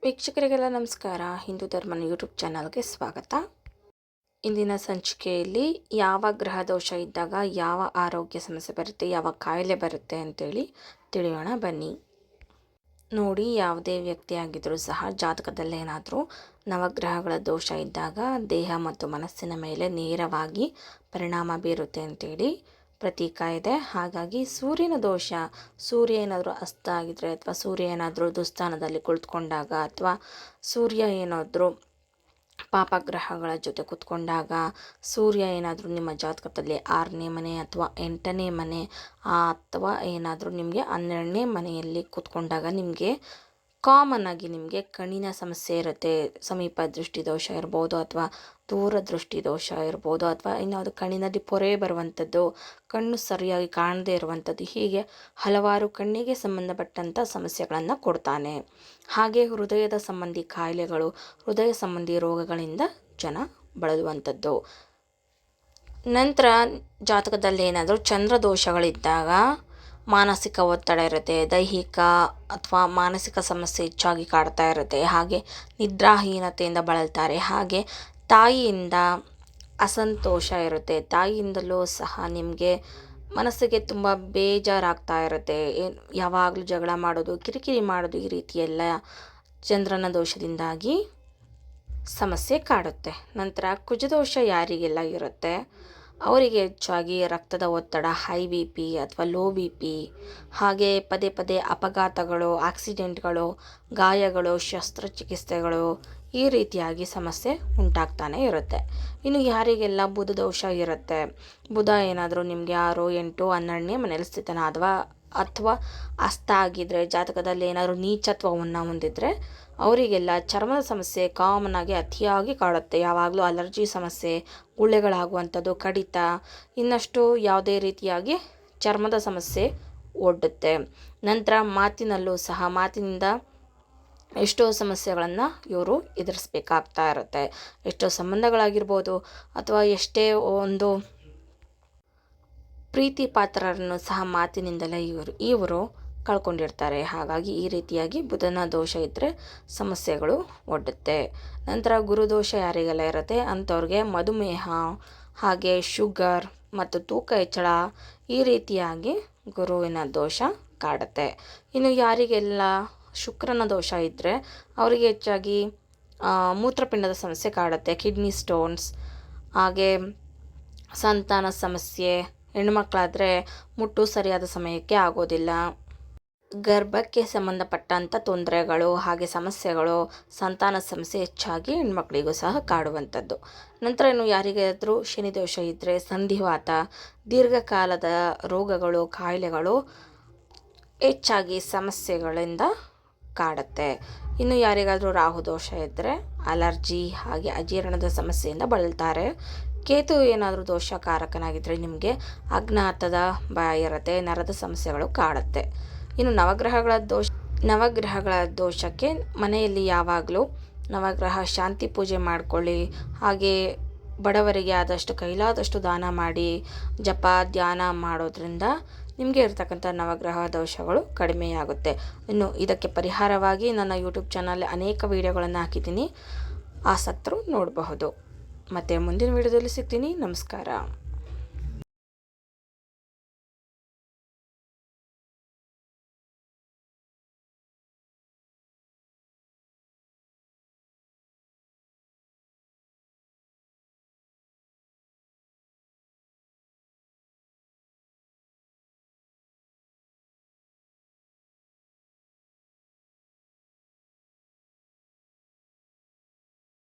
ವೀಕ್ಷಕರಿಗೆಲ್ಲ ನಮಸ್ಕಾರ. ಹಿಂದೂ ಧರ್ಮನ ಯೂಟ್ಯೂಬ್ ಚಾನಲ್ಗೆ ಸ್ವಾಗತ. ಇಂದಿನ ಸಂಚಿಕೆಯಲ್ಲಿ ಯಾವ ಗ್ರಹ ದೋಷ ಇದ್ದಾಗ ಯಾವ ಆರೋಗ್ಯ ಸಮಸ್ಯೆ ಬರುತ್ತೆ, ಯಾವ ಕಾಯಿಲೆ ಬರುತ್ತೆ ಅಂತೇಳಿ ತಿಳಿಯೋಣ ಬನ್ನಿ. ನೋಡಿ, ಯಾವುದೇ ವ್ಯಕ್ತಿ ಆಗಿದ್ರೂ ಸಹ ಜಾತಕದಲ್ಲಿ ಏನಾದರೂ ನವಗ್ರಹಗಳ ದೋಷ ಇದ್ದಾಗ ದೇಹ ಮತ್ತು ಮನಸ್ಸಿನ ಮೇಲೆ ನೇರವಾಗಿ ಪರಿಣಾಮ ಬೀರುತ್ತೆ ಅಂತೇಳಿ ಪ್ರತೀಕ ಇದೆ. ಹಾಗಾಗಿ ಸೂರ್ಯನ ದೋಷ, ಸೂರ್ಯ ಏನಾದರೂ ಅಸ್ತ ಆಗಿದ್ರೆ ಅಥವಾ ಸೂರ್ಯ ಏನಾದರೂ ದುಸ್ಥಾನದಲ್ಲಿ ಕುಳಿತುಕೊಂಡಾಗ ಅಥವಾ ಸೂರ್ಯ ಏನಾದರೂ ಪಾಪಗ್ರಹಗಳ ಜೊತೆ ಕೂತ್ಕೊಂಡಾಗ, ಸೂರ್ಯ ಏನಾದರೂ ನಿಮ್ಮ ಜಾತಕದಲ್ಲಿ 6ನೇ ಮನೆ ಅಥವಾ 8ನೇ ಮನೆ ಅಥವಾ ಏನಾದರೂ ನಿಮಗೆ 12ನೇ ಮನೆಯಲ್ಲಿ ಕೂತ್ಕೊಂಡಾಗ ನಿಮಗೆ ಕಾಮನ್ ಆಗಿ ನಿಮಗೆ ಕಣ್ಣಿನ ಸಮಸ್ಯೆ ಇರುತ್ತೆ. ಸಮೀಪ ದೃಷ್ಟಿ ದೋಷ ಇರ್ಬೋದು ಅಥವಾ ದೂರ ದೃಷ್ಟಿ ದೋಷ ಇರ್ಬೋದು ಅಥವಾ ಇನ್ಯಾವುದು ಕಣ್ಣಿನಲ್ಲಿ ಪೊರೆ ಬರುವಂಥದ್ದು, ಕಣ್ಣು ಸರಿಯಾಗಿ ಕಾಣದೇ ಇರುವಂಥದ್ದು, ಹೀಗೆ ಹಲವಾರು ಕಣ್ಣಿಗೆ ಸಂಬಂಧಪಟ್ಟಂಥ ಸಮಸ್ಯೆಗಳನ್ನು ಕೊಡ್ತಾನೆ. ಹಾಗೆ ಹೃದಯದ ಸಂಬಂಧಿ ಕಾಯಿಲೆಗಳು, ಹೃದಯ ಸಂಬಂಧಿ ರೋಗಗಳಿಂದ ಜನ ಬಳಲುವಂಥದ್ದು. ನಂತರ ಜಾತಕದಲ್ಲಿ ಏನಾದರೂ ಚಂದ್ರ ದೋಷಗಳಿದ್ದಾಗ ಮಾನಸಿಕ ಒತ್ತಡ ಇರುತ್ತೆ, ದೈಹಿಕ ಅಥವಾ ಮಾನಸಿಕ ಸಮಸ್ಯೆ ಹೆಚ್ಚಾಗಿ ಕಾಡ್ತಾ ಇರುತ್ತೆ. ಹಾಗೆ ನಿದ್ರಾಹೀನತೆಯಿಂದ ಬಳಲ್ತಾರೆ. ಹಾಗೆ ತಾಯಿಯಿಂದ ಅಸಂತೋಷ ಇರುತ್ತೆ. ತಾಯಿಯಿಂದಲೂ ಸಹ ನಿಮಗೆ ಮನಸ್ಸಿಗೆ ತುಂಬ ಬೇಜಾರಾಗ್ತಾ ಇರುತ್ತೆ. ಯಾವಾಗಲೂ ಜಗಳ ಮಾಡೋದು, ಕಿರಿಕಿರಿ ಮಾಡೋದು, ಈ ರೀತಿಯೆಲ್ಲ ಚಂದ್ರನ ದೋಷದಿಂದಾಗಿ ಸಮಸ್ಯೆ ಕಾಡುತ್ತೆ. ನಂತರ ಕುಜದೋಷ ಯಾರಿಗೆಲ್ಲ ಇರುತ್ತೆ ಅವರಿಗೆ ಹೆಚ್ಚಾಗಿ ರಕ್ತದ ಒತ್ತಡ, ಹೈ ಬಿ ಪಿ ಅಥವಾ ಲೋ ಬಿ ಪಿ, ಹಾಗೆ ಪದೇ ಪದೇ ಅಪಘಾತಗಳು, ಆಕ್ಸಿಡೆಂಟ್ಗಳು, ಗಾಯಗಳು, ಶಸ್ತ್ರಚಿಕಿತ್ಸೆಗಳು, ಈ ರೀತಿಯಾಗಿ ಸಮಸ್ಯೆ ಉಂಟಾಗ್ತಾನೆ ಇರುತ್ತೆ. ಇನ್ನು ಯಾರಿಗೆಲ್ಲ ಬುಧ ದೋಷ ಇರುತ್ತೆ, ಬುಧ ಏನಾದರೂ ನಿಮಗೆ 6, 8, 12ನೇ ಮನೇಲಿ ಅಥವಾ ಅಸ್ತ ಆಗಿದ್ರೆ, ಜಾತಕದಲ್ಲಿ ಏನಾದರೂ ನೀಚತ್ವವನ್ನು ಹೊಂದಿದ್ರೆ ಅವರಿಗೆಲ್ಲ ಚರ್ಮದ ಸಮಸ್ಯೆ ಕಾಮನ್ ಆಗಿ ಅತಿಯಾಗಿ ಕಾಡುತ್ತೆ. ಯಾವಾಗಲೂ ಅಲರ್ಜಿ ಸಮಸ್ಯೆ, ಗುಳ್ಳೆಗಳಾಗುವಂಥದ್ದು, ಕಡಿತ, ಇನ್ನಷ್ಟು ಯಾವುದೇ ರೀತಿಯಾಗಿ ಚರ್ಮದ ಸಮಸ್ಯೆ ಒಡ್ಡುತ್ತೆ. ನಂತರ ಮಾತಿನಲ್ಲೂ ಸಹ ಮಾತಿನಿಂದ ಎಷ್ಟೋ ಸಮಸ್ಯೆಗಳನ್ನು ಇವರು ಎದುರಿಸ್ಬೇಕಾಗ್ತಾ ಇರುತ್ತೆ. ಎಷ್ಟೋ ಸಂಬಂಧಗಳಾಗಿರ್ಬೋದು ಅಥವಾ ಎಷ್ಟೇ ಒಂದು ಪ್ರೀತಿ ಪಾತ್ರರನ್ನು ಸಹ ಮಾತಿನಿಂದಲೇ ಇವರು ಕಳ್ಕೊಂಡಿರ್ತಾರೆ. ಹಾಗಾಗಿ ಈ ರೀತಿಯಾಗಿ ಬುಧನ ದೋಷ ಇದ್ದರೆ ಸಮಸ್ಯೆಗಳು ಒಡ್ಡುತ್ತೆ. ನಂತರ ಗುರುದೋಷ ಯಾರಿಗೆಲ್ಲ ಇರುತ್ತೆ ಅಂಥವ್ರಿಗೆ ಮಧುಮೇಹ, ಹಾಗೆ ಶುಗರ್ ಮತ್ತು ತೂಕ ಹೆಚ್ಚಳ, ಈ ರೀತಿಯಾಗಿ ಗುರುವಿನ ದೋಷ ಕಾಡುತ್ತೆ. ಇನ್ನು ಯಾರಿಗೆಲ್ಲ ಶುಕ್ರನ ದೋಷ ಇದ್ದರೆ ಅವರಿಗೆ ಹೆಚ್ಚಾಗಿ ಮೂತ್ರಪಿಂಡದ ಸಮಸ್ಯೆ ಕಾಡುತ್ತೆ, ಕಿಡ್ನಿ ಸ್ಟೋನ್ಸ್, ಹಾಗೆ ಸಂತಾನ ಸಮಸ್ಯೆ, ಹೆಣ್ಣುಮಕ್ಕಳಾದರೆ ಮುಟ್ಟು ಸರಿಯಾದ ಸಮಯಕ್ಕೆ ಆಗೋದಿಲ್ಲ, ಗರ್ಭಕ್ಕೆ ಸಂಬಂಧಪಟ್ಟಂಥ ತೊಂದರೆಗಳು, ಹಾಗೆ ಸಮಸ್ಯೆಗಳು, ಸಂತಾನ ಸಮಸ್ಯೆ ಹೆಚ್ಚಾಗಿ ಹೆಣ್ಮಕ್ಳಿಗೂ ಸಹ ಕಾಡುವಂಥದ್ದು. ನಂತರ ಇನ್ನು ಯಾರಿಗಾದರೂ ಶನಿ ದೋಷ ಇದ್ದರೆ ಸಂಧಿವಾತ, ದೀರ್ಘಕಾಲದ ರೋಗಗಳು, ಕಾಯಿಲೆಗಳು ಹೆಚ್ಚಾಗಿ ಸಮಸ್ಯೆಗಳಿಂದ ಕಾಡುತ್ತೆ. ಇನ್ನು ಯಾರಿಗಾದರೂ ರಾಹು ದೋಷ ಇದ್ದರೆ ಅಲರ್ಜಿ, ಹಾಗೆ ಅಜೀರ್ಣದ ಸಮಸ್ಯೆಯಿಂದ ಬಳಲ್ತಾರೆ. ಕೇತು ಏನಾದರೂ ದೋಷಕಾರಕನಾಗಿದ್ದರೆ ನಿಮಗೆ ಅಜ್ಞಾತದ ಭಯ ಇರುತ್ತೆ, ನರದ ಸಮಸ್ಯೆಗಳು ಕಾಡುತ್ತೆ. ಇನ್ನು ನವಗ್ರಹಗಳ ದೋಷಕ್ಕೆ ಮನೆಯಲ್ಲಿ ಯಾವಾಗಲೂ ನವಗ್ರಹ ಶಾಂತಿ ಪೂಜೆ ಮಾಡಿಕೊಳ್ಳಿ. ಹಾಗೆ ಬಡವರಿಗೆ ಆದಷ್ಟು ಕೈಲಾದಷ್ಟು ದಾನ ಮಾಡಿ, ಜಪ ಧ್ಯಾನ ಮಾಡೋದ್ರಿಂದ ನಿಮಗೆ ಇರ್ತಕ್ಕಂಥ ನವಗ್ರಹ ದೋಷಗಳು ಕಡಿಮೆಯಾಗುತ್ತೆ. ಇನ್ನು ಇದಕ್ಕೆ ಪರಿಹಾರವಾಗಿ ನನ್ನ ಯೂಟ್ಯೂಬ್ ಚಾನಲ್ ಅನೇಕ ವಿಡಿಯೋಗಳನ್ನು ಹಾಕಿದ್ದೀನಿ, ಆಸಕ್ತರು ನೋಡಬಹುದು. ಮತ್ತು ಮುಂದಿನ ವಿಡಿಯೋದಲ್ಲಿ ಸಿಗ್ತೀನಿ. ನಮಸ್ಕಾರ.